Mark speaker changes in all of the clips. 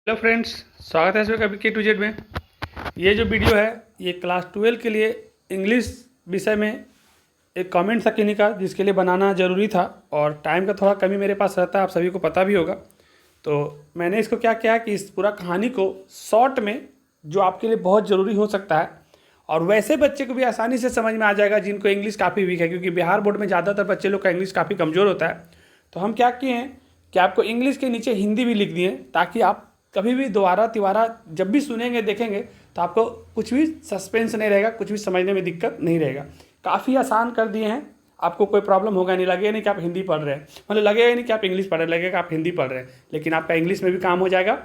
Speaker 1: Hello friends, स्वागत है इसमें कभी के टू जेड में। ये जो वीडियो है ये क्लास 12 के लिए इंग्लिश विषय में एक कमेंट था किन्हीं का, जिसके लिए बनाना ज़रूरी था और टाइम का थोड़ा कमी मेरे पास रहता है, आप सभी को पता भी होगा। तो मैंने इसको क्या किया कि इस पूरा कहानी को शॉर्ट में, जो आपके लिए बहुत ज़रूरी हो सकता है और वैसे बच्चे को भी आसानी से समझ में आ जाएगा जिनको इंग्लिश काफ़ी वीक है, क्योंकि बिहार बोर्ड में ज़्यादातर बच्चे लोग का इंग्लिश काफ़ी कमज़ोर होता है। तो हम क्या किए हैं कि आपको इंग्लिश के नीचे हिंदी भी लिख दिए, ताकि आप कभी भी दोबारा तिबारा जब भी सुनेंगे देखेंगे तो आपको कुछ भी सस्पेंस नहीं रहेगा, कुछ भी समझने में दिक्कत नहीं रहेगा। काफ़ी आसान कर दिए हैं, आपको कोई प्रॉब्लम होगा नहीं, लगेगा नहीं कि आप हिंदी पढ़ रहे हैं, मतलब लगेगा नहीं कि आप इंग्लिश पढ़ रहे हैं, लगेगा आप हिंदी पढ़ रहे हैं, लेकिन आपका इंग्लिश में भी काम हो जाएगा।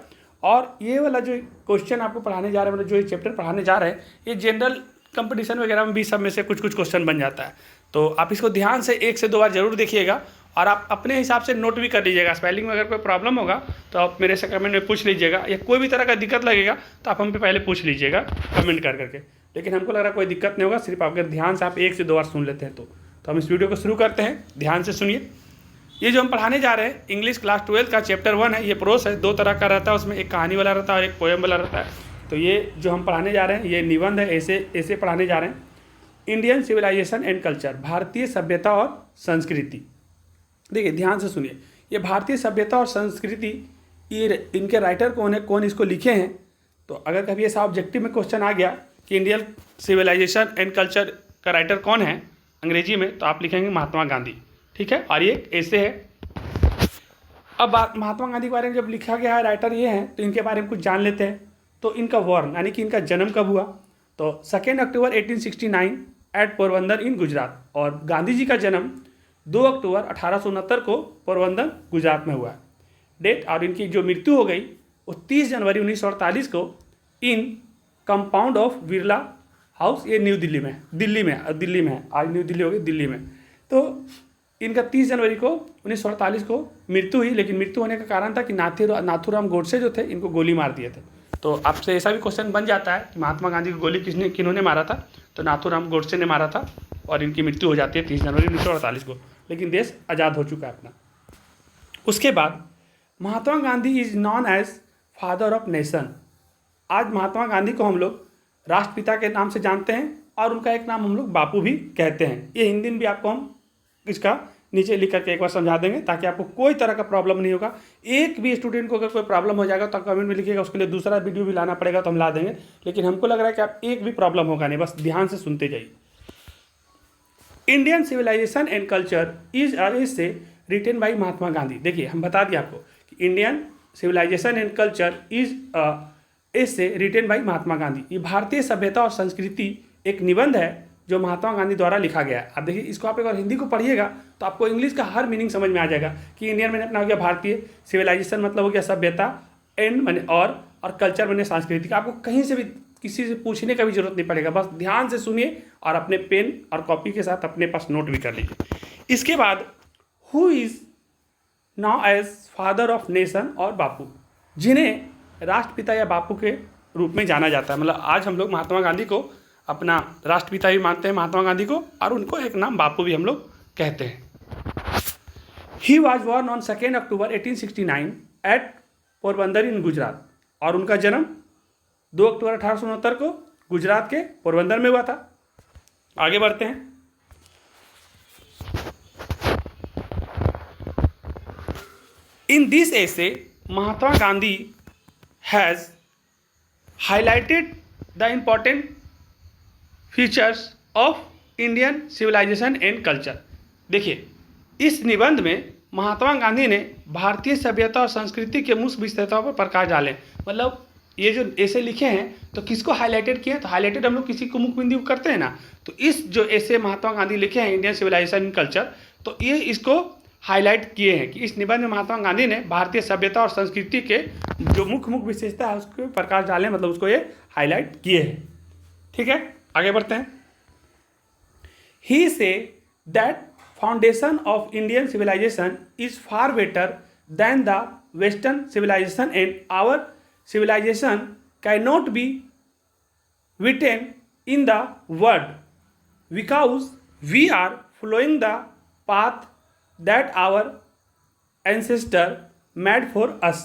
Speaker 1: और ये वाला जो क्वेश्चन आपको पढ़ाने जा रहे हैं, मतलब जो ये चैप्टर पढ़ाने जा रहे हैं, ये जनरल कंपटीशन वगैरह में भी सब में से कुछ कुछ क्वेश्चन बन जाता है। तो आप इसको ध्यान से 1 से 2 बार जरूर देखिएगा और आप अपने हिसाब से नोट भी कर लीजिएगा। स्पेलिंग में अगर कोई प्रॉब्लम होगा तो आप मेरे से कमेंट में पूछ लीजिएगा, या कोई भी तरह का दिक्कत लगेगा तो आप हम पे पहले पूछ लीजिएगा कमेंट कर करके। लेकिन हमको लग रहा है कोई दिक्कत नहीं होगा, सिर्फ अगर ध्यान से आप 1 से 2 बार सुन लेते हैं तो हम इस वीडियो को शुरू करते हैं। ध्यान से सुनिए। ये जो हम पढ़ाने जा रहे हैं इंग्लिश क्लास 12 का चैप्टर 1 है। ये प्रोस है, 2 तरह का रहता है, उसमें एक कहानी वाला रहता है और एक पोएम वाला रहता है। तो ये जो हम पढ़ाने जा रहे हैं ये निबंध है, ऐसे पढ़ाने जा रहे हैं। इंडियन सिविलाइजेशन एंड कल्चर, भारतीय सभ्यता और संस्कृति। देखिए ध्यान से सुनिए, ये भारतीय सभ्यता और संस्कृति, ये इनके राइटर कौन है, कौन इसको लिखे हैं। तो अगर कभी ऐसा ऑब्जेक्टिव में क्वेश्चन आ गया कि इंडियन सिविलाइजेशन एंड कल्चर का राइटर कौन है अंग्रेजी में, तो आप लिखेंगे महात्मा गांधी, ठीक है। और ये ऐसे है। अब बात महात्मा गांधी के बारे में जब लिखा गया है, राइटर ये हैं, तो इनके बारे में कुछ जान लेते हैं। तो इनका वर्ण यानी कि इनका जन्म कब हुआ, तो 2 October 1869 at Porbandar in Gujarat. और गांधी जी का जन्म 2 अक्टूबर 1869 को पोरबंदर गुजरात में हुआ है। डेट और इनकी जो मृत्यु हो गई वो 30 जनवरी 1948 को इन कंपाउंड ऑफ बिरला हाउस, ये न्यू दिल्ली में है, आज न्यू दिल्ली हो गई, दिल्ली में। तो इनका 30 जनवरी को 1948 को मृत्यु हुई, लेकिन मृत्यु होने का कारण था कि नाथूराम गोडसे जो थे इनको गोली मार दिए थे। तो आपसे ऐसा भी क्वेश्चन बन जाता है कि महात्मा गांधी की गोली किन्होंने मारा था, तो नाथूराम गोडसे ने मारा था और इनकी मृत्यु हो जाती है 30 जनवरी 1948 को। लेकिन देश आज़ाद हो चुका है अपना। उसके बाद Mahatma Gandhi is known as father of nation. आज महात्मा गांधी को हम लोग राष्ट्रपिता के नाम से जानते हैं और उनका एक नाम हम लोग बापू भी कहते हैं। ये हिंदी में भी आपको हम इसका नीचे लिख करके एक बार समझा देंगे, ताकि आपको कोई तरह का प्रॉब्लम नहीं होगा। एक भी स्टूडेंट को अगर कोई प्रॉब्लम हो जाएगा तो आप कमेंट में लिखिएगा, उसके लिए दूसरा वीडियो भी लाना पड़ेगा तो हम ला देंगे। लेकिन हमको लग रहा है कि आप एक भी प्रॉब्लम होगा नहीं, बस ध्यान से सुनते जाइए। Indian civilisation and culture essay written by Mahatma Gandhi. देखिए हम बता दिए आपको कि Indian civilisation and culture essay written by Mahatma Gandhi. ये भारतीय सभ्यता और संस्कृति एक निबंध है जो महात्मा गांधी द्वारा लिखा गया है। अब देखिए इसको आप एक बार हिंदी को पढ़िएगा तो आपको इंग्लिश का हर मीनिंग समझ में आ जाएगा कि इंडियन मैंने अपना हो गया भारतीय, सिविलाइजेशन मतलब हो गया सभ्यता, एंड मैंने और कल्चर मैंने सांस्कृतिक। आपको कहीं से भी किसी से पूछने का भी जरूरत नहीं पड़ेगा, बस ध्यान से सुनिए और अपने पेन और कॉपी के साथ अपने पास नोट भी कर लीजिए। इसके बाद who is now as father of nation और बापू, जिन्हें राष्ट्रपिता या बापू के रूप में जाना जाता है। मतलब आज हम लोग महात्मा गांधी को अपना राष्ट्रपिता भी मानते हैं महात्मा गांधी को, और उनको एक नाम बापू भी हम लोग कहते हैं। He was born on 2 October 1869 at Porbandar in Gujarat. और उनका जन्म 2 अक्टूबर 1869 को गुजरात के पोरबंदर में हुआ था। आगे बढ़ते हैं। In this essay Mahatma Gandhi has highlighted the important features of Indian civilisation and culture. देखिए इस निबंध में महात्मा गांधी ने भारतीय सभ्यता और संस्कृति के मुख्य विशेषताओं पर प्रकाश डाले। मतलब ये जो ऐसे लिखे हैं तो किसको हाईलाइटेड किए हैं, तो हाईलाइटेड हम लोग किसी को मुख्य बिंदु करते हैं ना, तो इस जो ऐसे महात्मा गांधी लिखे हैं इंडियन सिविलाइजेशन एंड कल्चर, तो ये इसको हाईलाइट किए हैं कि इस निबंध में महात्मा गांधी ने भारतीय सभ्यता और संस्कृति के जो मुख्य विशेषता है उसके प्रकाश डाले, मतलब उसको ये हाईलाइट किए हैं। ठीक है, आगे बढ़ते हैं। He says that foundation of Indian civilization is far better than the western civilization and our civilization cannot be written in the world because we are following the path that our ancestor made for us.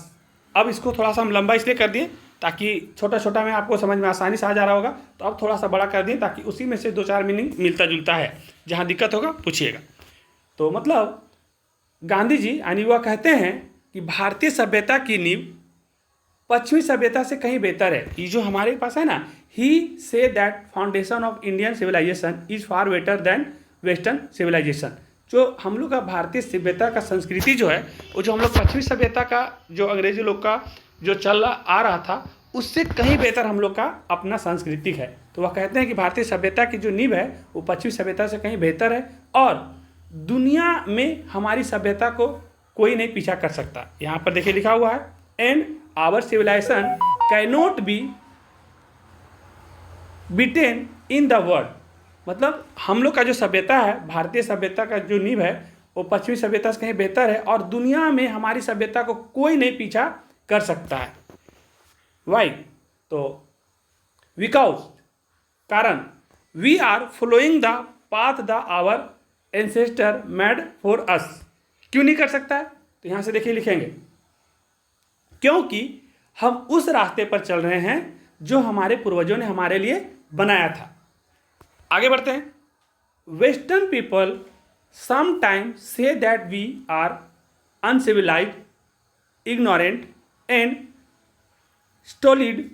Speaker 1: अब इसको थोड़ा सा हम लंबा इसलिए कर दिए ताकि छोटा छोटा में आपको समझ में आसानी से आ जा रहा होगा, तो अब थोड़ा सा बड़ा कर दिए ताकि उसी में से 2-4 मीनिंग मिलता जुलता है। जहाँ दिक्कत होगा पूछिएगा। तो मतलब गांधी जी यानी वह कहते हैं कि भारतीय सभ्यता की नींव पश्चिमी सभ्यता से कहीं बेहतर है। ये जो हमारे पास है ना, he says that foundation of Indian civilization is far better than western civilization. जो हम लोग का भारतीय सभ्यता का संस्कृति जो है, वो जो हम लोग पश्चिमी सभ्यता का जो अंग्रेजी लोग का जो चल आ रहा था, उससे कहीं बेहतर हम लोग का अपना सांस्कृतिक है। तो वह कहते हैं कि भारतीय सभ्यता की जो नींव है वो पश्चिमी सभ्यता से कहीं बेहतर है और दुनिया में हमारी सभ्यता को कोई नहीं पीछा कर सकता। यहाँ पर देखिए लिखा हुआ है, and our civilisation can not be beaten in the world. मतलब हम लोग का जो सभ्यता है, भारतीय सभ्यता का जो नींव है, वो पश्चिमी सभ्यता से कहीं बेहतर है और दुनिया में हमारी सभ्यता को कोई नहीं पीछा कर सकता है। वाई? तो बिकॉज, कारण, we are following the path the our ancestor made for us. क्यों नहीं कर सकता है? तो यहाँ से देखिए लिखेंगे, क्योंकि हम उस रास्ते पर चल रहे हैं जो हमारे पूर्वजों ने हमारे लिए बनाया था। आगे बढ़ते हैं। Western people sometimes says that we are uncivilized, ignorant and stolid.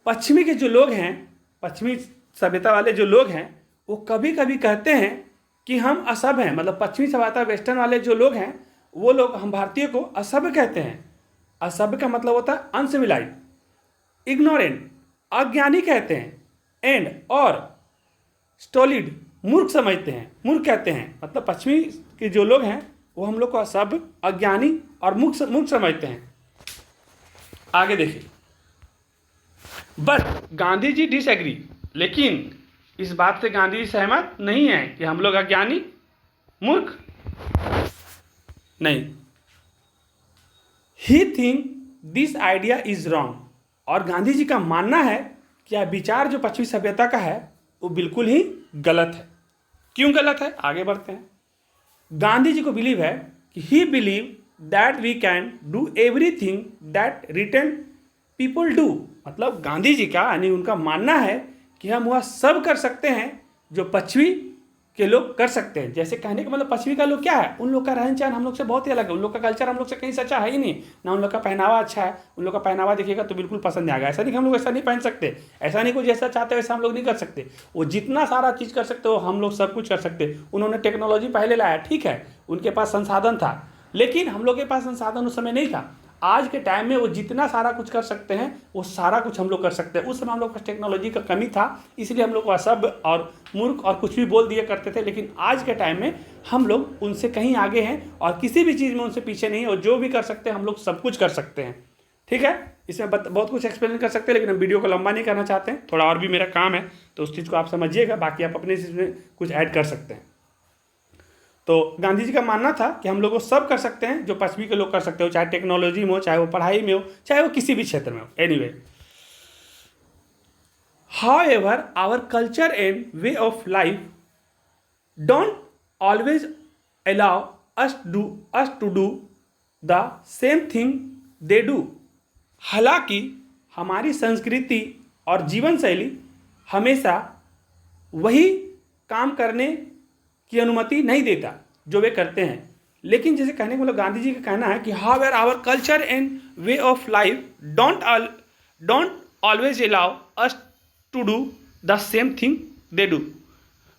Speaker 1: पश्चिमी के जो लोग हैं, पश्चिमी सभ्यता वाले जो लोग हैं, वो कभी कभी कहते हैं कि हम असभ्य हैं। मतलब पश्चिमी सभ्यता वेस्टर्न वाले जो लोग हैं, वो लोग हम भारतीय को असभ्य कहते हैं। असभ्य का मतलब होता है अनसिविलाइज्ड, इग्नोरेंट अज्ञानी कहते हैं, एंड और स्टोलिड मूर्ख समझते हैं, मूर्ख कहते हैं। मतलब पश्चिमी के जो लोग हैं वो हम लोग को असभ्य, अज्ञानी और मूर्ख समझते हैं। आगे देखिए, बट गांधी जी डिसएग्री। लेकिन इस बात से गांधी जी सहमत नहीं है कि हम लोग अज्ञानी, मूर्ख नहीं। He think this idea is wrong. और गांधी जी का मानना है कि यह विचार जो पश्चिमी सभ्यता का है वो बिल्कुल ही गलत है। क्यों गलत है? आगे बढ़ते हैं। गांधी जी को बिलीव है कि he believe that we can do everything that written people do. मतलब गांधी जी का यानी उनका मानना है कि हम वह सब कर सकते हैं जो पश्चिमी के लोग कर सकते हैं। जैसे कहने का मतलब पश्चिमी का लोग क्या है, उन लोग का रहन सहन हम लोग से बहुत ही अलग है। उन लोग का कल्चर हम लोग से कहीं से अच्छा है ही नहीं ना। उन लोग का पहनावा अच्छा है, उन लोग का पहनावा देखिएगा तो बिल्कुल पसंद नहीं आएगा। ऐसा नहीं कि हम लोग ऐसा नहीं पहन सकते, ऐसा नहीं कुछ जैसा चाहते वैसा हम लोग नहीं कर सकते। वो जितना सारा चीज़ कर सकते हो हम लोग सब कुछ कर सकते। उन्होंने टेक्नोलॉजी पहले लाया, ठीक है, उनके पास संसाधन था, लेकिन हम लोग के पास संसाधन उस समय नहीं था। आज के टाइम में वो जितना सारा कुछ कर सकते हैं वो सारा कुछ हम लोग कर सकते हैं। उस समय हम लोग पास टेक्नोलॉजी का कमी था, इसलिए हम लोग को असभ्य और मूर्ख और कुछ भी बोल दिया करते थे। लेकिन आज के टाइम में हम लोग उनसे कहीं आगे हैं और किसी भी चीज़ में उनसे पीछे नहीं है। और जो भी कर सकते हैं हम लोग सब कुछ कर सकते हैं। ठीक है, इसमें बहुत कुछ एक्सप्लेन कर सकते हैं, लेकिन हम वीडियो को लंबा नहीं करना चाहते हैं। थोड़ा और भी मेरा काम है तो उस चीज़ को आप समझिएगा, बाकी आप अपने इसमें कुछ ऐड कर सकते हैं। तो गांधी जी का मानना था कि हम लोग वो सब कर सकते हैं जो पश्चिमी के लोग कर सकते हो, चाहे टेक्नोलॉजी में हो, चाहे वो पढ़ाई में हो, चाहे वो किसी भी क्षेत्र में हो। Anyway, however our culture and way of life don't always allow us to do the same thing they do. हालांकि हमारी संस्कृति और जीवन शैली हमेशा वही काम करने की अनुमति नहीं देता जो वे करते हैं। लेकिन जैसे कहने का मतलब गांधी जी का कहना है कि however our culture and way of life don't always allow us to do the same thing they do.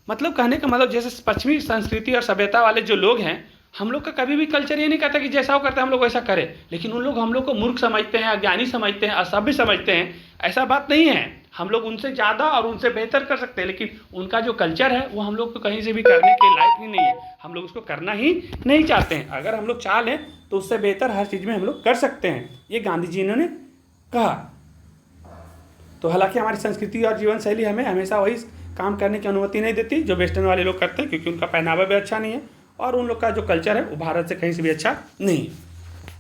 Speaker 1: मतलब कहने का मतलब जैसे पश्चिमी संस्कृति और सभ्यता वाले जो लोग हैं, हम लोग का कभी भी कल्चर ये नहीं कहता कि जैसा वो करते हैं हम लोग वैसा करें। लेकिन उन लोग हम लोग को मूर्ख समझते हैं, अज्ञानी समझते हैं, असभ्य समझते हैं। ऐसा बात नहीं है, हम लोग उनसे ज़्यादा और उनसे बेहतर कर सकते हैं। लेकिन उनका जो कल्चर है वो हम लोग को कहीं से भी करने के लायक ही नहीं है, हम लोग उसको करना ही नहीं चाहते हैं। अगर हम लोग चाह लें तो उससे बेहतर हर चीज़ में हम लोग कर सकते हैं, ये गांधी जी ने कहा। तो हालांकि हमारी संस्कृति और जीवन शैली हमें हमेशा वही काम करने की अनुमति नहीं देती जो वेस्टर्न वाले लोग करते हैं, क्योंकि उनका पहनावा भी अच्छा नहीं है और उन लोग का जो कल्चर है वो भारत से कहीं से भी अच्छा नहीं है।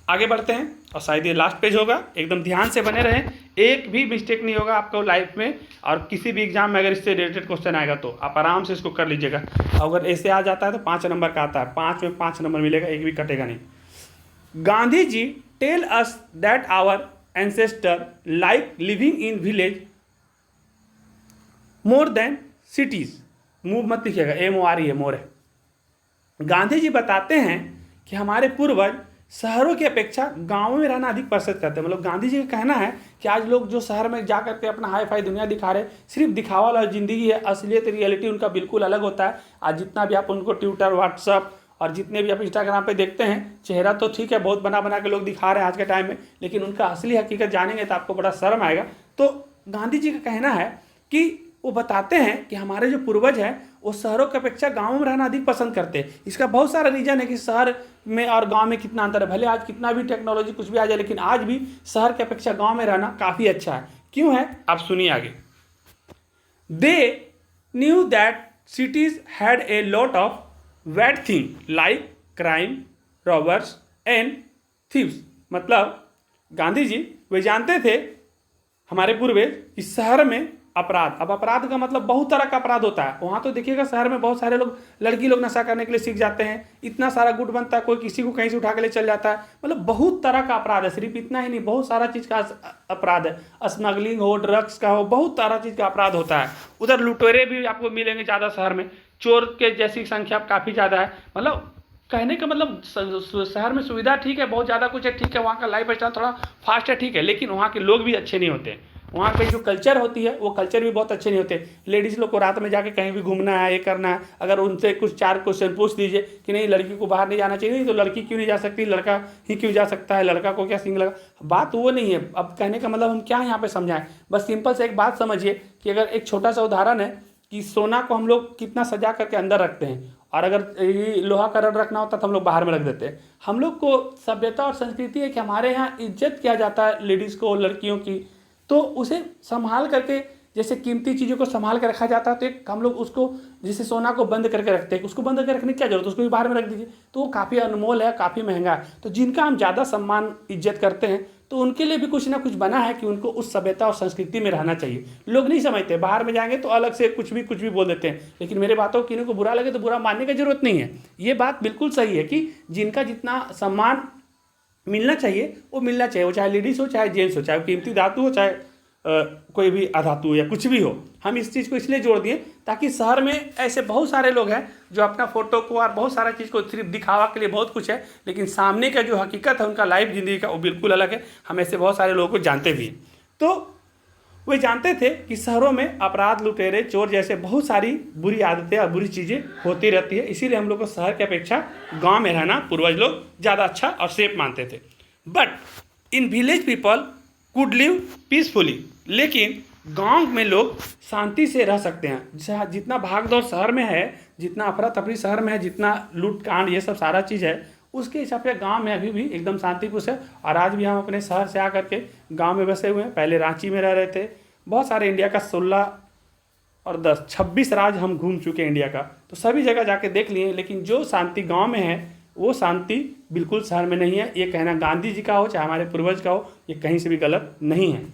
Speaker 1: आगे बढ़ते हैं और शायद ये लास्ट पेज होगा, एकदम ध्यान से बने रहें, एक भी मिस्टेक नहीं होगा आपको लाइफ में। और किसी भी एग्जाम में अगर इससे रिलेटेड क्वेश्चन आएगा तो आप आराम से इसको कर लीजिएगा। अगर ऐसे आ जाता है तो 5 नंबर का आता है, 5 में 5 नंबर मिलेगा, एक भी कटेगा नहीं। Gandhi ji tell us that our ancestor like living in village more than cities. मुंह मत लिखिएगा, MORE है, मोर है। गांधी जी बताते हैं कि हमारे पूर्वज शहरों की अपेक्षा गांवों में रहना अधिक पसंद करते हैं। मतलब गांधी जी का कहना है कि आज लोग जो शहर में जा करके अपना हाई फाई दुनिया दिखा रहे, सिर्फ दिखावा वाला ज़िंदगी है, असलियत रियलिटी उनका बिल्कुल अलग होता है। आज जितना भी आप उनको ट्विटर, व्हाट्सअप और जितने भी आप इंस्टाग्राम पे देखते हैं, चेहरा तो ठीक है, बहुत बना बना के लोग दिखा रहे हैं आज के टाइम में, लेकिन उनका असली हकीकत जानेंगे तो आपको बड़ा शर्म आएगा। तो गांधी जी का कहना है कि वो बताते हैं कि हमारे जो पूर्वज हैं वो शहरों की अपेक्षा गाँव में रहना अधिक पसंद करते हैं। इसका बहुत सारा रीजन है कि शहर में और गांव में कितना अंतर है। भले आज कितना भी टेक्नोलॉजी कुछ भी आ जाए, लेकिन आज भी शहर की अपेक्षा गांव में रहना काफ़ी अच्छा है। क्यों है, आप सुनिए आगे। They knew that cities had a lot of bad things like crime, robbers and thieves। मतलब गांधी जी वे जानते थे, हमारे पूर्वज, कि शहर में अपराध, अब अपराध का मतलब बहुत तरह का अपराध होता है। वहाँ तो देखिएगा शहर में बहुत सारे लोग, लड़की लोग नशा करने के लिए सीख जाते हैं, इतना सारा गुट बनता है, कोई किसी को कहीं से उठा के ले चल जाता है। मतलब बहुत तरह का अपराध है, सिर्फ इतना ही नहीं, बहुत सारा चीज़ का अपराध है। स्मगलिंग हो, ड्रग्स का हो, बहुत सारा चीज़ का अपराध होता है। उधर लुटेरे भी आपको मिलेंगे ज़्यादा, शहर में चोर के जैसी संख्या काफ़ी ज़्यादा है। मतलब कहने का मतलब शहर में सुविधा ठीक है, बहुत ज़्यादा कुछ है, ठीक है, वहाँ का लाइफ स्टाइल थोड़ा फास्ट है, ठीक है, लेकिन वहाँ के लोग भी अच्छे नहीं होते। वहाँ पे जो कल्चर होती है वो कल्चर भी बहुत अच्छे नहीं होते। लेडीज़ लोग को रात में जाके कहीं भी घूमना है, ये करना है, अगर उनसे कुछ 4 क्वेश्चन पूछ दीजिए कि नहीं लड़की को बाहर नहीं जाना चाहिए, नहीं तो लड़की क्यों नहीं जा सकती, लड़का ही क्यों जा सकता है, लड़का को क्या सिंग लगा, बात वो नहीं है। अब कहने का मतलब हम क्या यहाँ पे समझाएं, बस सिंपल से एक बात समझिए कि अगर एक छोटा सा उदाहरण है कि सोना को हम लोग कितना सजा करके अंदर रखते हैं, और अगर लोहा का रड रखना होता तो हम लोग बाहर में रख देते हैं। हम लोग को सभ्यता और संस्कृति है कि हमारे यहाँ इज्जत किया जाता है लेडीज़ को, लड़कियों की, तो उसे संभाल करके, जैसे कीमती चीज़ों को संभाल कर रखा जाता है, तो एक हम लोग उसको, जैसे सोना को बंद करके रखते हैं, उसको बंद करके रखने की क्या जरूरत है, उसको भी बाहर में रख दीजिए, तो वो काफ़ी अनमोल है, काफ़ी महंगा है। तो जिनका हम ज़्यादा सम्मान इज्जत करते हैं, तो उनके लिए भी कुछ ना कुछ बना है कि उनको उस सभ्यता और संस्कृति में रहना चाहिए। लोग नहीं समझते, बाहर में जाएंगे तो अलग से कुछ भी बोल देते हैं, लेकिन मेरे बातों किन्हीं को बुरा लगे तो बुरा मानने की जरूरत नहीं है। ये बात बिल्कुल सही है कि जिनका जितना सम्मान मिलना चाहिए वो मिलना चाहिए, वो चाहे लेडीज़ हो, चाहे जेंट्स हो, चाहे कीमती धातु हो, चाहे कोई भी अधातु या कुछ भी हो। हम इस चीज़ को इसलिए जोड़ दिए ताकि शहर में ऐसे बहुत सारे लोग हैं जो अपना फ़ोटो को और बहुत सारा चीज़ को सिर्फ दिखावा के लिए बहुत कुछ है, लेकिन सामने का जो हकीकत है उनका लाइफ ज़िंदगी का वो बिल्कुल अलग है। हम ऐसे बहुत सारे लोगों को जानते भी हैं। तो वे जानते थे कि शहरों में अपराध, लुटेरे, चोर जैसे बहुत सारी बुरी आदतें और बुरी चीज़ें होती रहती है, इसीलिए हम लोग को शहर की अपेक्षा गाँव में रहना पूर्वज लोग ज़्यादा अच्छा और सेफ मानते थे। But in village people could live peacefully, लेकिन गांव में लोग शांति से रह सकते हैं। जितना भाग दौड़ शहर में है, जितना अफरा तफरी शहर में है, जितना लूट कांड ये सब सारा चीज़ है, उसके हिसाब से गांव में अभी भी एकदम शांतिपूर्ण है। और आज भी हम अपने शहर से आकर के गांव में बसे हुए हैं। पहले रांची में रह रहे थे। बहुत सारे इंडिया का 16 और 10 26 राज्य हम घूम चुके हैं इंडिया का, तो सभी जगह जाके देख लिए, लेकिन जो शांति गाँव में है वो शांति बिल्कुल शहर में नहीं है। ये कहना गांधी जी का हो चाहे हमारे पूर्वज का हो, ये कहीं से भी गलत नहीं है।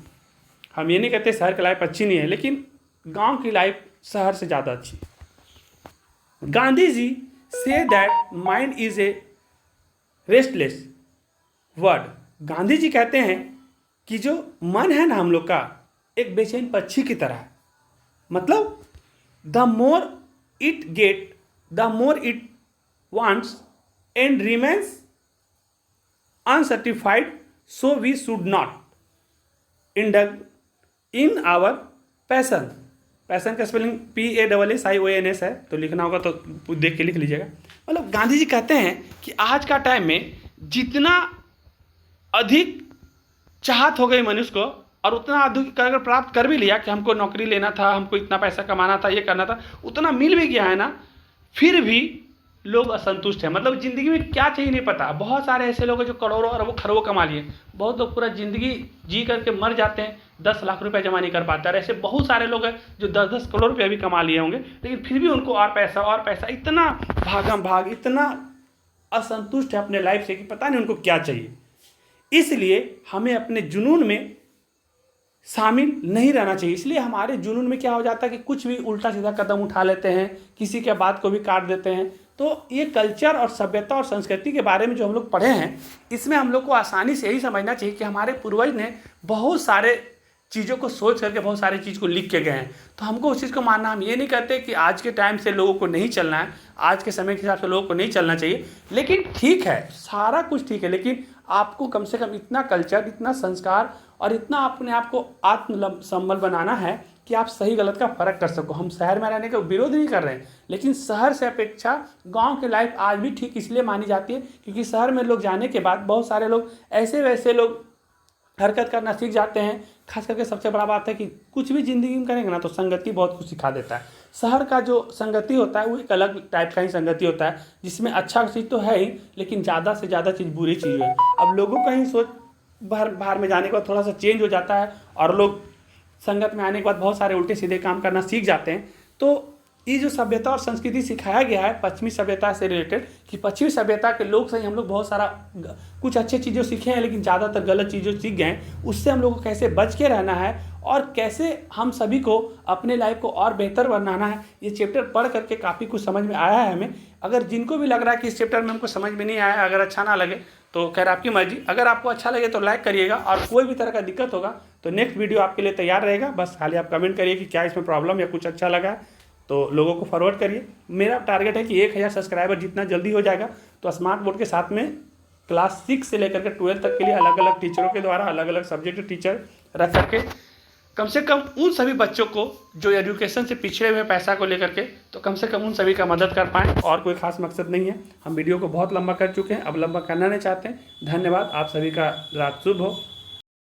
Speaker 1: हम ये नहीं कहते शहर की लाइफ अच्छी नहीं है, लेकिन गांव की लाइफ शहर से ज़्यादा अच्छी है। Gandhi ji says that mind is a restless word. Gandhi ji कहते हैं कि जो मन है ना हम लोग का, एक बेचैन पक्षी की तरह है। मतलब the more it get the more it wants and remains uncertified, so we should not indulge in our passion। Passion का स्पेलिंग PASSIONS है, तो लिखना होगा तो देख के लिख लीजिएगा। मतलब गांधी जी कहते हैं कि आज का टाइम में जितना अधिक चाहत हो गई मनुष्य को, और उतना अधिक अगर प्राप्त कर भी लिया कि हमको नौकरी लेना था, हमको इतना पैसा कमाना था, ये करना था, उतना मिल भी गया है ना, फिर भी लोग असंतुष्ट हैं। मतलब ज़िंदगी में क्या चाहिए नहीं पता। बहुत सारे ऐसे लोग हैं जो करोड़ों अरबों खरबों कमा लिए, बहुत लोग पूरा ज़िंदगी जी करके मर जाते हैं, 10 लाख रुपए जमा नहीं कर पाते। और ऐसे बहुत सारे लोग हैं जो 10-10 करोड़ रुपये भी कमा लिए होंगे, लेकिन फिर भी उनको और पैसा, इतना भागम भाग, इतना असंतुष्ट है अपने लाइफ से कि पता नहीं उनको क्या चाहिए। इसलिए हमें अपने जुनून में शामिल नहीं रहना चाहिए। इसलिए हमारे जुनून में क्या हो जाता है कि कुछ भी उल्टा सीधा कदम उठा लेते हैं, किसी के बात को भी काट देते हैं, तो ये कल्चर और सभ्यता और संस्कृति के बारे में जो हम लोग पढ़े हैं, इसमें हम लोग को आसानी से यही समझना चाहिए कि हमारे पूर्वज ने बहुत सारे चीज़ों को सोच करके बहुत सारी चीज़ को लिख के गए हैं। तो हमको उस चीज़ को मानना, हम ये नहीं कहते कि आज के टाइम से लोगों को नहीं चलना है, आज के समय के हिसाब से लोगों को नहीं चलना चाहिए, लेकिन ठीक है, सारा कुछ ठीक है, लेकिन आपको कम से कम इतना कल्चर, इतना संस्कार और इतना अपने आप को आत्मसंबल बनाना है कि आप सही गलत का फ़र्क कर सको। हम शहर में रहने का विरोध नहीं कर रहे हैं, लेकिन शहर से अपेक्षा गांव की लाइफ आज भी ठीक इसलिए मानी जाती है क्योंकि शहर में लोग जाने के बाद बहुत सारे लोग ऐसे वैसे लोग हरकत करना सीख जाते हैं। खास करके सबसे बड़ा बात है कि कुछ भी ज़िंदगी में करेंगे ना तो संगति बहुत कुछ सिखा देता है। शहर का जो संगति होता है वो एक अलग टाइप का ही संगति होता है, जिसमें अच्छा चीज़ तो है ही, लेकिन ज़्यादा से ज़्यादा चीज़ बुरी चीज़ है। अब लोगों का ही सोच बाहर में जाने के बाद थोड़ा सा चेंज हो जाता है और लोग संगत में आने के बाद बहुत सारे उल्टे सीधे काम करना सीख जाते हैं। तो ये जो सभ्यता और संस्कृति सिखाया गया है पश्चिमी सभ्यता से रिलेटेड, कि पश्चिमी सभ्यता के लोग से हम लोग बहुत सारा कुछ अच्छी चीज़ें सीखे हैं, लेकिन ज़्यादातर गलत चीज़ें सीख गए हैं। उससे हम लोग को कैसे बच के रहना है और कैसे हम सभी को अपने लाइफ को और बेहतर बनाना है, ये चैप्टर पढ़ करके काफ़ी कुछ समझ में आया है हमें। अगर जिनको भी लग रहा है कि इस चैप्टर में हमको समझ में नहीं आया, अगर अच्छा ना लगे तो खैर आपकी मर्जी। अगर आपको अच्छा लगे तो लाइक करिएगा, और कोई भी तरह का दिक्कत होगा तो नेक्स्ट वीडियो आपके लिए तैयार रहेगा। बस खाली आप कमेंट करिए कि क्या इसमें प्रॉब्लम या कुछ अच्छा लगा तो लोगों को फॉरवर्ड करिए। मेरा टारगेट है कि 1000 सब्सक्राइबर जितना जल्दी हो जाएगा तो स्मार्ट बोर्ड के साथ में क्लास 6 से लेकर के 12 तक के लिए अलग अलग टीचरों के द्वारा अलग अलग सब्जेक्ट टीचर रख करके कम से कम उन सभी बच्चों को जो एजुकेशन से पिछड़े हुए पैसा को लेकर के, तो कम से कम उन सभी का मदद कर पाएँ। और कोई खास मकसद नहीं है। हम वीडियो को बहुत लंबा कर चुके हैं, अब लंबा करना नहीं चाहते हैं। धन्यवाद। आप सभी का रात शुभ हो।